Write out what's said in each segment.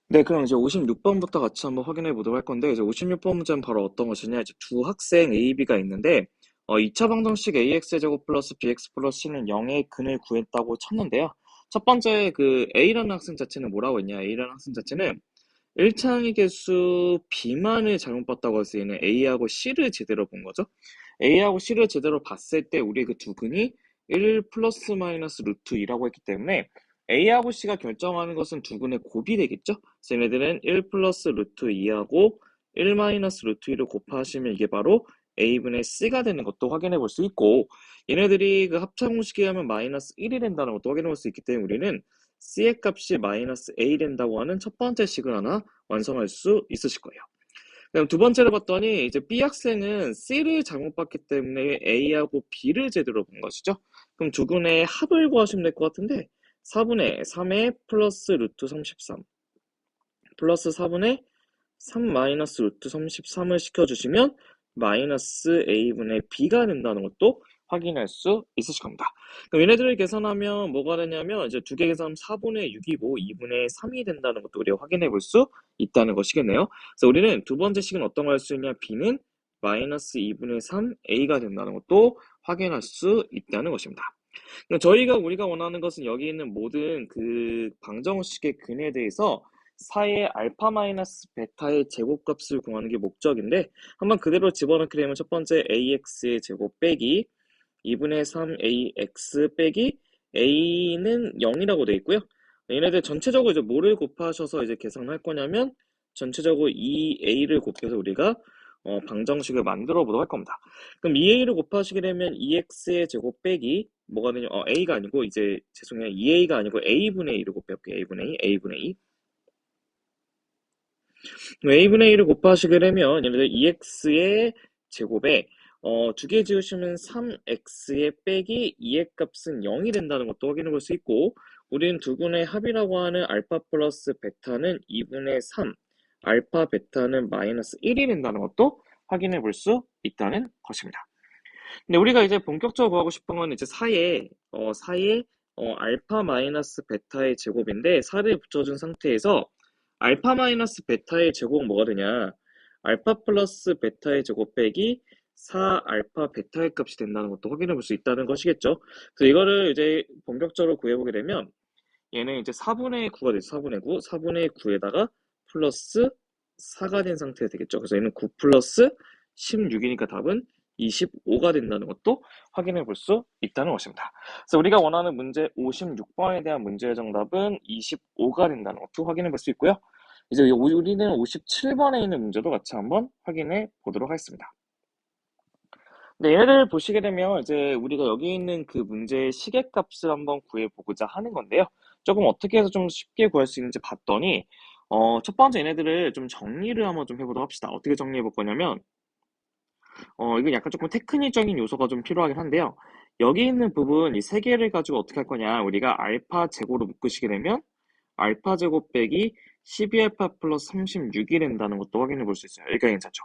네, 그럼 이제 56번부터 같이 한번 확인해 보도록 할 건데, 이제 56번 문제는 바로 어떤 것이냐, 이제 두 학생 A, B가 있는데, 2차 방정식 AX제곱 플러스 BX 플러스 C는 0의 근을 구했다고 쳤는데요. 첫 번째 그 A라는 학생 자체는 뭐라고 했냐, A라는 학생 자체는 1차항의 개수 B만을 잘못 봤다고 해서 얘는 A하고 C를 제대로 본 거죠. A하고 C를 제대로 봤을 때 우리의 그 두 근이 1 플러스 마이너스 루트 2라고 했기 때문에 A하고 C가 결정하는 것은 두 근의 곱이 되겠죠? 그래서 얘네들은 1 플러스 루트 2하고 1 마이너스 루트 2를 곱하시면 이게 바로 A분의 C가 되는 것도 확인해 볼 수 있고, 얘네들이 그 합차공식에 하면 마이너스 1이 된다는 것도 확인해 볼 수 있기 때문에 우리는 C의 값이 마이너스 A 된다고 하는 첫 번째 식을 하나 완성할 수 있으실 거예요. 그럼 두 번째로 봤더니 이제 B 학생은 C를 잘못 봤기 때문에 A하고 B를 제대로 본 것이죠. 그럼 두 근의 합을 구하시면 될 것 같은데 4분의 3의 플러스 루트 33 플러스 4분의 3 마이너스 루트 33을 시켜주시면 마이너스 A분의 B가 된다는 것도 확인할 수 있으실 겁니다. 그럼 얘네들을 계산하면 뭐가 되냐면 이제 두 개 계산하면 4분의 6이고 2분의 3이 된다는 것도 우리가 확인해 볼 수 있다는 것이겠네요. 그래서 우리는 두 번째 식은 어떤 걸 할 수 있냐? B는 마이너스 2분의 3 A가 된다는 것도 확인할 수 있다는 것입니다. 우리가 원하는 것은 여기 있는 모든 그 방정식의 근에 대해서 사의 알파 마이너스 베타의 제곱값을 구하는 게 목적인데, 한번 그대로 집어넣게 되면 첫 번째 ax의 제곱 빼기 2분의 3ax 빼기 a는 0이라고 되어 있고요. 얘네들 전체적으로 이제 뭐를 곱하셔서 이제 계산할 거냐면 전체적으로 2a를 곱해서 우리가 방정식을 만들어 보도록 할 겁니다. 그럼 2a를 곱하시게 되면 2x의 제곱 빼기 뭐가 되냐? a가 아니고 이제 죄송해요. 2a가 아니고 a분의 2를 곱해볼게요. a분의 2. a분의 1을 곱하시게 되면 얘네들 2x의 제곱에 두 개 지우시면 3x의 빼기 2의 값은 0이 된다는 것도 확인해 볼 수 있고, 우리는 두 분의 합이라고 하는 알파 플러스 베타는 2분의 3, 알파 베타는 마이너스 1이 된다는 것도 확인해 볼 수 있다는 것입니다. 근데 우리가 이제 본격적으로 구하고 싶은 건 이제 사이에 알파 마이너스 베타의 제곱인데 4를 붙여준 상태에서 알파 마이너스 베타의 제곱은 뭐가 되냐? 알파 플러스 베타의 제곱 빼기 4 알파 베타의 값이 된다는 것도 확인해 볼 수 있다는 것이겠죠. 그래서 이거를 이제 본격적으로 구해보게 되면 얘는 이제 4분의 9가 되죠. 4분의 9. 4분의 9에다가 플러스 4가 된 상태가 되겠죠. 그래서 얘는 9 플러스 16이니까 답은 25가 된다는 것도 확인해 볼 수 있다는 것입니다. 그래서 우리가 원하는 문제 56번에 대한 문제의 정답은 25가 된다는 것도 확인해 볼 수 있고요. 이제 우리는 57번에 있는 문제도 같이 한번 확인해 보도록 하겠습니다. 네, 얘를 보시게 되면 이제 우리가 여기 있는 그 문제의 시계값을 한번 구해보고자 하는 건데요. 조금 어떻게 해서 좀 쉽게 구할 수 있는지 봤더니 첫 번째 얘네들을 좀 정리를 한번 좀 해보도록 합시다. 어떻게 정리해 볼 거냐면 이건 약간 조금 테크닉적인 요소가 좀 필요하긴 한데요. 여기 있는 부분 이 세 개를 가지고 어떻게 할 거냐? 우리가 알파 제곱으로 묶으시게 되면 알파 제곱 빼기 12알파 플러스 36이 된다는 것도 확인해 볼 수 있어요. 여기가 괜찮죠?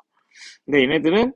근데 얘네들은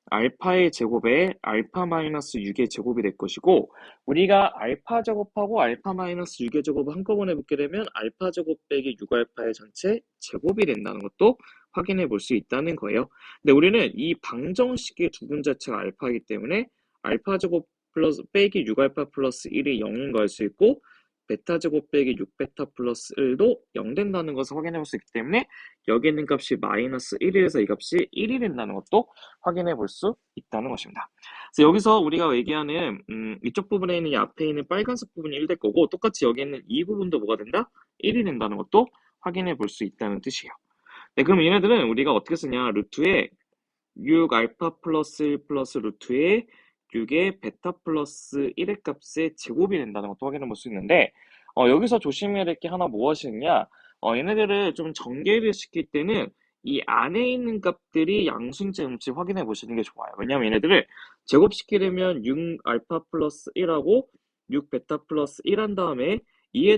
알파의 제곱에 알파 마이너스 6의 제곱이 될 것이고, 우리가 알파 제곱하고 알파 마이너스 6의 제곱을 한꺼번에 붙게 되면 알파 제곱 빼기 6알파의 전체 제곱이 된다는 것도 확인해 볼 수 있다는 거예요. 근데 우리는 이 방정식의 두 분 자체가 알파이기 때문에 알파 제곱 플러스 빼기 6알파 플러스 1이 0인 걸 알 수 있고, 베타 제곱 빼기 6베타 플러스 1도 0 된다는 것을 확인해 볼 수 있기 때문에 여기 있는 값이 마이너스 1이라서 이 값이 1이 된다는 것도 확인해 볼 수 있다는 것입니다. 그래서 여기서 우리가 얘기하는 이쪽 부분에 있는 이 앞에 있는 빨간색 부분이 1 될 거고, 똑같이 여기 있는 이 부분도 뭐가 된다? 1이 된다는 것도 확인해 볼 수 있다는 뜻이에요. 네, 그럼 얘네들은 우리가 어떻게 쓰냐? 루트에 6 알파 플러스 1 플러스 루트에 6의 베타 플러스 1의 값의 제곱이 된다는 것도 확인해 볼 수 있는데, 여기서 조심해야 될 게 하나 무엇이냐? 얘네들을 좀 전개를 시킬 때는 이 안에 있는 값들이 양수인지 확인해 보시는 게 좋아요. 왜냐하면 얘네들을 제곱시키려면 6 알파 플러스 1하고 6 베타 플러스 1 한 다음에 이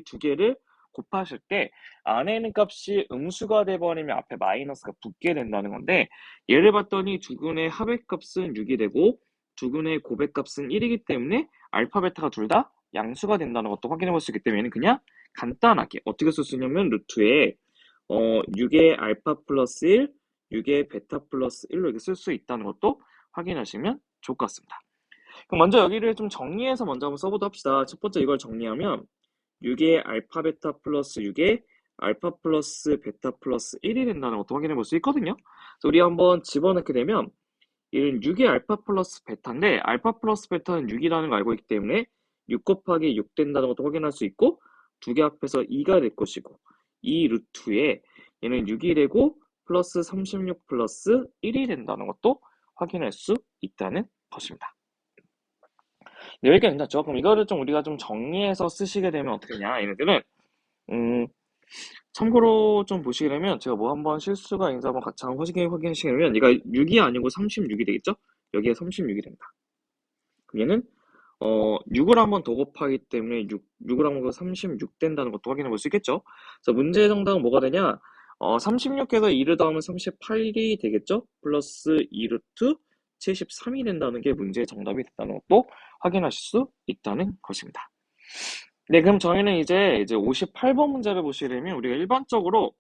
두 개를 곱하실 때 안에 있는 값이 음수가 돼버리면 앞에 마이너스가 붙게 된다는 건데, 얘를 봤더니 두근의 합의 값은 6이 되고 두근의 곱의 값은 1이기 때문에 알파 베타가 둘 다 양수가 된다는 것도 확인해 볼 수 있기 때문에 얘는 그냥 간단하게 어떻게 쓸 수 있냐면 루트에 6의 알파 플러스 1, 6의 베타 플러스 1로 이렇게 쓸 수 있다는 것도 확인하시면 좋을 것 같습니다. 그럼 먼저 여기를 좀 정리해서 먼저 한번 써보도록 합시다. 첫 번째 이걸 정리하면 6의 알파 베타 플러스 6의 알파 플러스 베타 플러스 1이 된다는 것도 확인해 볼 수 있거든요. 그래서 우리 한번 집어넣게 되면 얘는 6의 알파 플러스 베타인데 알파 플러스 베타는 6이라는 걸 알고 있기 때문에 6 곱하기 6 된다는 것도 확인할 수 있고 두 개 합해서 2가 될 것이고 이 루트에 얘는 6이 되고 플러스 36 플러스 1이 된다는 것도 확인할 수 있다는 것입니다. 네, 여기까지 괜찮죠? 그럼 이거를 좀 우리가 좀 정리해서 쓰시게 되면 어떻게 되냐 얘네들은 참고로 좀 보시게 되면 제가 뭐 한번 실수가 있는지 한번 같이 한번 확인하시게 되면 얘가 6이 아니고 36이 되겠죠? 여기에 36이 된다. 그럼 얘는 6을 한번 더 곱하기 때문에 6을 한번 더 36 된다는 것도 확인해 볼 수 있겠죠? 그래서 문제의 정답은 뭐가 되냐? 36에서 2를 더하면 38이 되겠죠? 플러스 2루트 73이 된다는 게 문제의 정답이 됐다는 것도 확인하실 수 있다는 것입니다. 네, 그럼 저희는 이제 58번 문제를 보시게 되면 우리가 일반적으로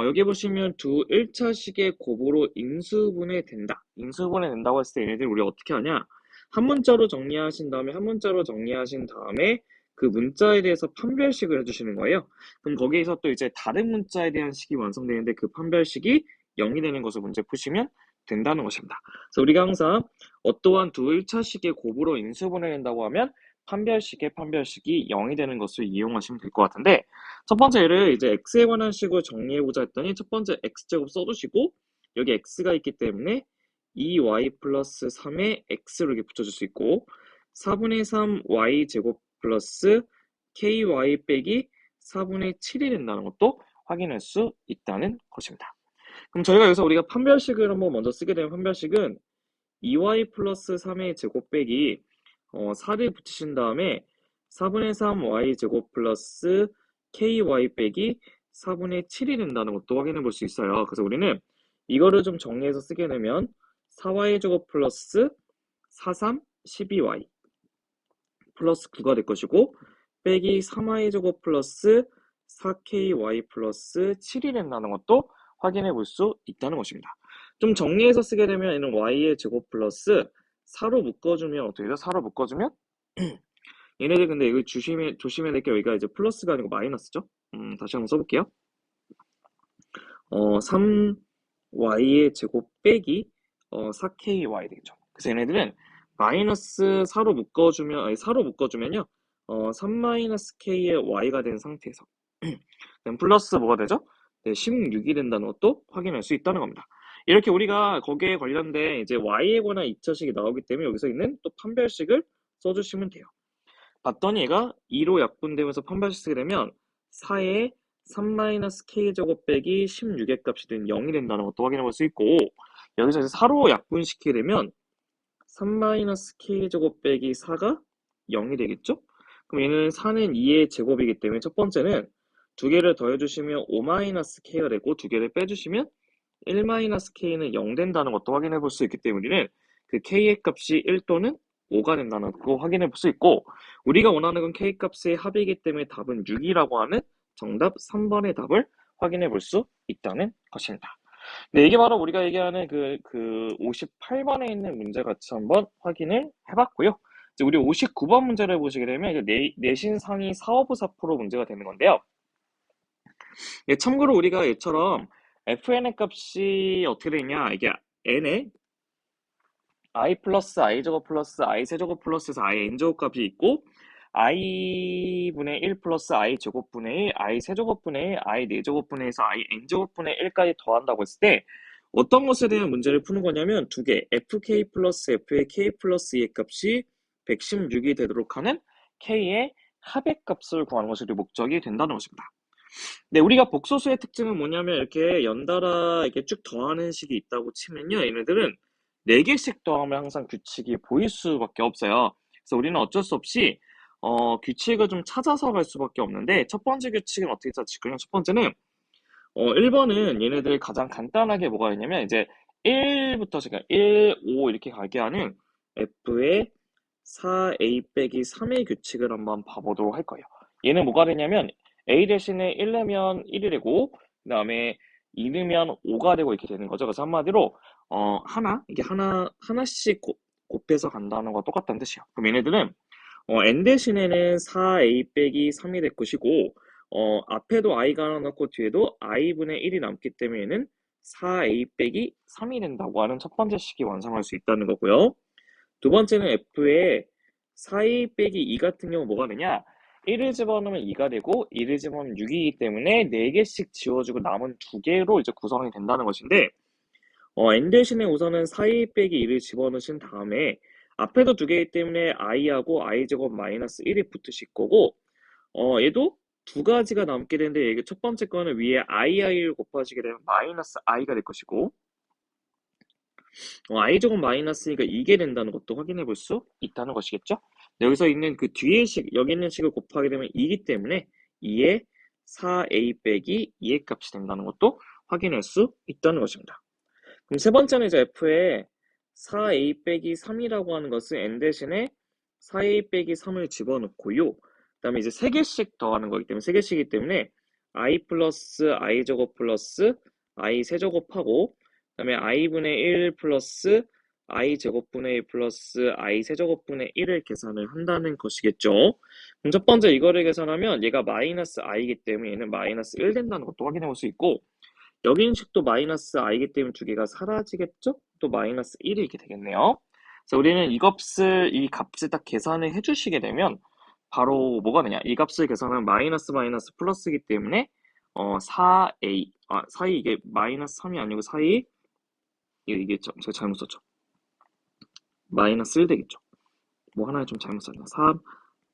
여기 보시면 두 1차식의 곱으로 인수분해 된다. 인수분해 된다고 했을 때 얘네들 우리가 어떻게 하냐? 한 문자로 정리하신 다음에 그 문자에 대해서 판별식을 해주시는 거예요. 그럼 거기에서 또 이제 다른 문자에 대한 식이 완성되는데 그 판별식이 0이 되는 것을 문제 푸시면 된다는 것입니다. 그래서 우리가 항상 어떠한 두 1차식의 곱으로 인수분해 된다고 하면 판별식이 0이 되는 것을 이용하시면 될 것 같은데 첫 번째 예를 이제 x에 관한 식으로 정리해보자 했더니 첫 번째 x제곱 써두시고 여기 x가 있기 때문에 2y 플러스 3에 x로 이렇게 붙여줄 수 있고 4분의 3 y제곱 플러스 ky 빼기 4분의 7이 된다는 것도 확인할 수 있다는 것입니다. 그럼 저희가 여기서 우리가 판별식을 한번 먼저 쓰게 되면 판별식은 2y 플러스 3의 제곱 빼기 4를 붙이신 다음에 4분의 3 y제곱 플러스 ky 빼기 4분의 7이 된다는 것도 확인해 볼 수 있어요. 그래서 우리는 이거를 좀 정리해서 쓰게 되면 4y제곱 플러스 43 12y 플러스 9가 될 것이고 빼기 3y제곱 플러스 4ky 플러스 7이 된다는 것도 확인해 볼 수 있다는 것입니다. 좀 정리해서 쓰게 되면 얘는 y의 제곱 플러스 4로 묶어주면 어떻게 되죠? 4로 묶어주면 얘네들 근데 이거 조심해야 될 게 여기가 이제 플러스가 아니고 마이너스죠? 다시 한번 써볼게요. 3y의 제곱 빼기 4ky 되겠죠. 그래서 얘네들은 마이너스 4로 묶어주면, 아니 4로 묶어주면요. 3-k의 y가 된 상태에서 그럼 플러스 뭐가 되죠? 네, 16이 된다는 것도 확인할 수 있다는 겁니다. 이렇게 우리가 거기에 관련된 이제 y에 관한 2차식이 나오기 때문에 여기서 있는 또 판별식을 써주시면 돼요. 봤더니 얘가 2로 약분되면서 판별식 쓰게 되면 4에 3-k 제곱 빼기 16의 값이 된 0이 된다는 것도 확인해 볼 수 있고 여기서 이제 4로 약분시키게 되면 3-k 제곱 빼기 4가 0이 되겠죠? 그럼 얘는 4는 2의 제곱이기 때문에 첫 번째는 두 개를 더해주시면 5-k가 되고 두 개를 빼주시면 1-k는 0 된다는 것도 확인해 볼 수 있기 때문에 우리는 그 k의 값이 1 또는 5가 된다는 거 확인해 볼 수 있고 우리가 원하는 건 k 값의 합이기 때문에 답은 6이라고 하는 정답 3번의 답을 확인해 볼 수 있다는 것입니다. 네, 이게 바로 우리가 얘기하는 그 58번에 있는 문제 같이 한번 확인을 해봤고요. 이제 우리 59번 문제를 보시게 되면 이제 내신 상위 사어부 4% 문제가 되는 건데요. 예, 참고로 우리가 얘처럼 fn의 값이 어떻게 되냐 이게 n에 i 플러스 i제곱 플러스 i 세제곱 플러스에서 i n제곱 값이 있고 i분의 1 플러스 i 제곱분의 1, i 세제곱분의 1, i 4제곱분의 1에서 i n제곱분의 1까지 더한다고 했을 때 어떤 것에 대한 문제를 푸는 거냐면 두 개, fk 플러스 f의 k 플러스 2의 값이 116이 되도록 하는 k의 합의 값을 구하는 것이 우리 목적이 된다는 것입니다. 네, 우리가 복소수의 특징은 뭐냐면 이렇게 연달아 이렇게 쭉 더하는 식이 있다고 치면요. 얘네들은 4개씩 더하면 항상 규칙이 보일 수밖에 없어요. 그래서 우리는 어쩔 수 없이 규칙을 좀 찾아서 갈 수밖에 없는데 첫 번째 규칙은 어떻게 찾을 거냐? 첫 번째는 1번은 얘네들 가장 간단하게 뭐가 있냐면 이제 1부터 제가 1, 5 이렇게 가게 하는 f의 4a 빼기 3의 규칙을 한번 봐보도록 할 거예요. 얘는 뭐가 되냐면 a 대신에 1 넣으면 1이 되고 그 다음에 2 넣으면 5가 되고 이렇게 되는 거죠. 그래서 한마디로 이게 하나씩 곱해서 간다는 거 똑같다는 뜻이에요. 그럼 얘네들은 n 대신에는 4a 빼기 3이 될 것이고 앞에도 i가 하나 넣고 뒤에도 i분의 1이 남기 때문에 얘는 4a 빼기 3이 된다고 하는 첫 번째 식이 완성할 수 있다는 거고요. 두 번째는 f에 4a 빼기 2 같은 경우 뭐가 되냐? 1을 집어넣으면 2가 되고 2를 집어넣으면 6이기 때문에 4개씩 지워주고 남은 2개로 이제 구성이 된다는 것인데 n 대신에 우선은 4a 빼기 2를 집어넣으신 다음에 앞에도 2개이기 때문에 i하고 i제곱 마이너스 1이 붙으실 거고 얘도 두 가지가 남게 되는데 이게 첫 번째 거는 위에 ii를 곱하시게 되면 마이너스 i가 될 것이고 i제곱 마이너스니까 이게 된다는 것도 확인해 볼 수 있다는 것이겠죠? 여기서 있는 그 뒤에 여기 있는 식을 곱하게 되면 2이기 때문에 2에 4a 빼기 2의 값이 된다는 것도 확인할 수 있다는 것입니다. 그럼 세 번째는 이제 f에 4a 빼기 3이라고 하는 것은 n 대신에 4a 빼기 3을 집어넣고요. 그 다음에 이제 3개씩 더하는 거기 때문에 3개씩이기 때문에 i 플러스 i 제곱 플러스 i 세제곱하고 그 다음에 i분의 1 플러스 i 제곱분의 1 플러스 i 세제곱분의 1을 계산을 한다는 것이겠죠. 그럼 첫 번째 이거를 계산하면 얘가 마이너스 i이기 때문에 얘는 마이너스 1 된다는 것도 확인해 볼 수 있고 여기 인식도 마이너스 i이기 때문에 두 개가 사라지겠죠? 또 마이너스 1이 이렇게 되겠네요. 그래서 우리는 이 값을 딱 계산을 해주시게 되면 바로 뭐가 되냐? 이 값을 계산하면 마이너스 마이너스 플러스이기 때문에 4a 4이 이게 마이너스 3이 아니고 4이 이게 제가 잘못 썼죠. 마이너스 1 되겠죠. 뭐 하나 좀 잘못 썼네요.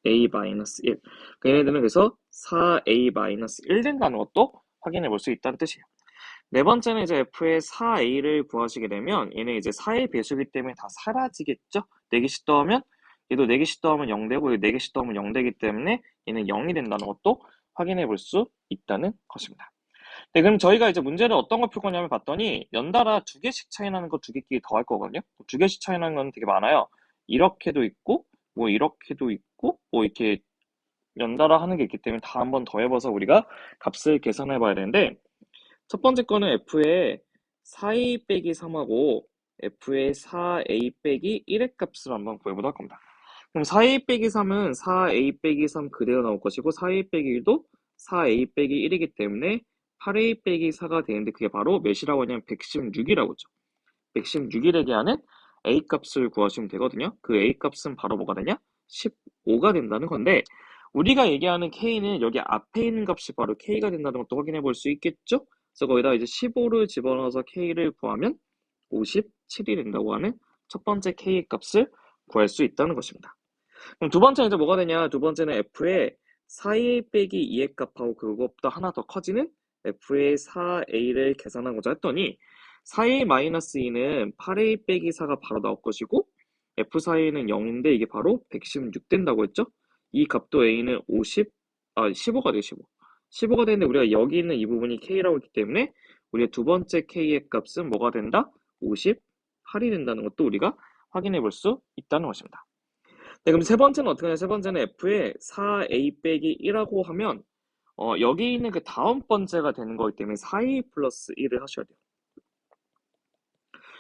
3a 마이너스 1. 얘네들은 그래서 4a 마이너스 1 된다는 것도 확인해 볼 수 있다는 뜻이에요. 네 번째는 이제 f의 4a를 구하시게 되면 얘는 이제 4의 배수이기 때문에 다 사라지겠죠? 4개씩 더하면 얘도 4개씩 더하면 0 되고 얘도 4개씩 더하면 0 되기 때문에 얘는 0이 된다는 것도 확인해 볼 수 있다는 것입니다. 네, 그럼 저희가 이제 문제를 어떤 걸 풀 거냐면 봤더니 연달아 2개씩 차이 나는 거 2개끼리 더할 거거든요. 2개씩 차이 나는 건 되게 많아요. 이렇게도 있고 뭐 이렇게도 있고 뭐 이렇게 연달아 하는 게 있기 때문에 다 한번 더해봐서 우리가 값을 계산해 봐야 되는데 첫 번째 거는 f의 4a 빼기 3하고 f의 4a 빼기 1의 값을 한번 구해보도록 할 겁니다. 그럼 4a 빼기 3은 4a 빼기 3 그대로 나올 것이고 4a 빼기 1도 4a 빼기 1이기 때문에 8a 빼기 4가 되는데 그게 바로 몇이라고 하냐면 116이라고 했죠. 116이 되게 하는 a 값을 구하시면 되거든요. 그 a 값은 바로 뭐가 되냐? 15가 된다는 건데 우리가 얘기하는 k는 여기 앞에 있는 값이 바로 k가 된다는 것도 확인해 볼 수 있겠죠? 그래서 거기다 이제 15를 집어넣어서 k를 구하면 57이 된다고 하는 첫 번째 k의 값을 구할 수 있다는 것입니다. 그럼 두 번째는 이제 뭐가 되냐? 두 번째는 f의 4a 빼기 2의 값하고 그것보다 하나 더 커지는 f의 4a를 계산하고자 했더니 4a-2는 8a 빼기 4가 바로 나올 것이고 f4a는 0인데 이게 바로 116 된다고 했죠? 이 값도 a는 15가 돼요, 15. 15가 되는데 우리가 여기 있는 이 부분이 k라고 했기 때문에 우리의 두 번째 k의 값은 뭐가 된다? 58이 된다는 것도 우리가 확인해 볼 수 있다는 것입니다. 네, 그럼 세 번째는 어떻게 하냐? 세 번째는 f에 4a 빼기 1이라고 하면 여기 있는 그 다음 번째가 되는 거기 때문에 4a 플러스 1을 하셔야 돼요.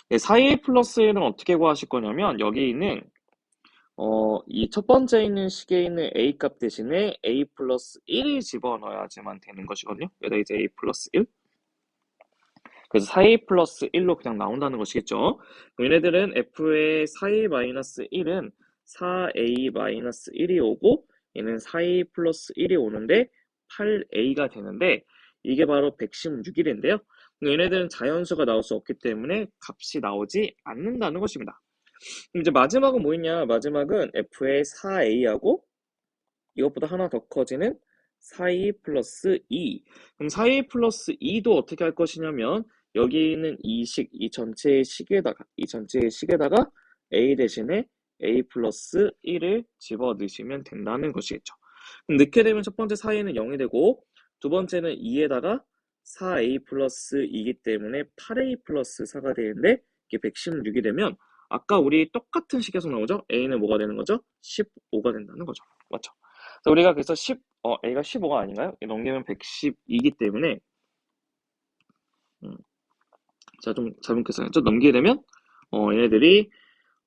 네, 4a 플러스 1은 어떻게 구하실 거냐면 여기 있는 이 첫 번째 있는 식에 있는 a 값 대신에 a 플러스 1을 집어넣어야지만 되는 것이거든요. 여기다 이제 a 플러스 1. 그래서 4a 플러스 1로 그냥 나온다는 것이겠죠. 그럼 얘네들은 f의 4a-1은 4a-1이 오고 얘는 4a 플러스 1이 오는데 8a가 되는데 이게 바로 116일인데요. 얘네들은 자연수가 나올 수 없기 때문에 값이 나오지 않는다는 것입니다. 그럼 이제 마지막은 뭐 있냐? 마지막은 f의 4a하고 이것보다 하나 더 커지는 4a 플러스 2. 그럼 4a 플러스 2도 어떻게 할 것이냐면 여기 있는 이 전체의 식에다가 a 대신에 a 플러스 1을 집어넣으시면 된다는 것이겠죠. 그럼 넣게 되면 첫 번째 4a는 0이 되고 두 번째는 2에다가 4a 플러스 2이기 때문에 8a 플러스 4가 되는데 이게 116이 되면 아까 우리 똑같은 식에서 나오죠? a는 뭐가 되는 거죠? 15가 된다는 거죠. 맞죠? 그래서 우리가 그래서 a가 15가 아닌가요? 넘기면 112이기 때문에 자, 좀 잘못 계산했죠? 넘기게 되면 얘네들이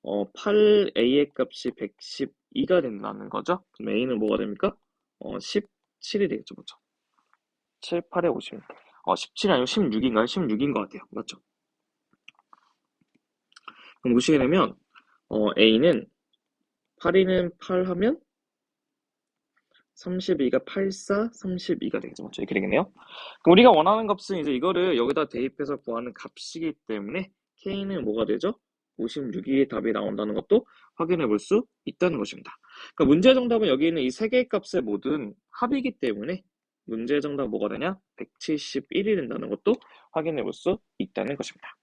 8a의 값이 112가 된다는 거죠. 그럼 a는 뭐가 됩니까? 17이 되겠죠. 맞죠? 7, 8에 50. 17이 아니고 16인가요? 16인 것 같아요. 맞죠? 그럼 보시게 되면 a는 8이는 8 하면 32가 84, 32가 되겠죠. 맞죠? 이렇게 되겠네요. 그럼 우리가 원하는 값은 이제 이거를 여기다 대입해서 구하는 값이기 때문에 k는 뭐가 되죠? 56이 답이 나온다는 것도 확인해 볼 수 있다는 것입니다. 그러니까 문제 정답은 여기 있는 이 세 개의 값의 모든 합이기 때문에 문제 정답 뭐가 되냐? 171이 된다는 것도 확인해 볼 수 있다는 것입니다.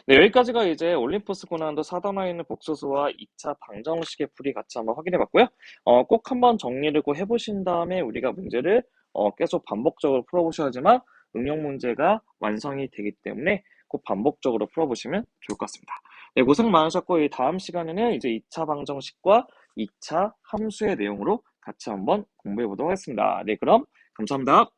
네, 여기까지가 이제 올림포스 고난도 4단원에 있는 복소수와 2차 방정식의 풀이 같이 한번 확인해 봤고요. 꼭 한번 정리를 꼭 해보신 다음에 우리가 문제를 계속 반복적으로 풀어보셔야지만 응용 문제가 완성이 되기 때문에 꼭 반복적으로 풀어보시면 좋을 것 같습니다. 네, 고생 많으셨고, 이 다음 시간에는 이제 2차 방정식과 2차 함수의 내용으로 같이 한번 공부해 보도록 하겠습니다. 네, 그럼 감사합니다.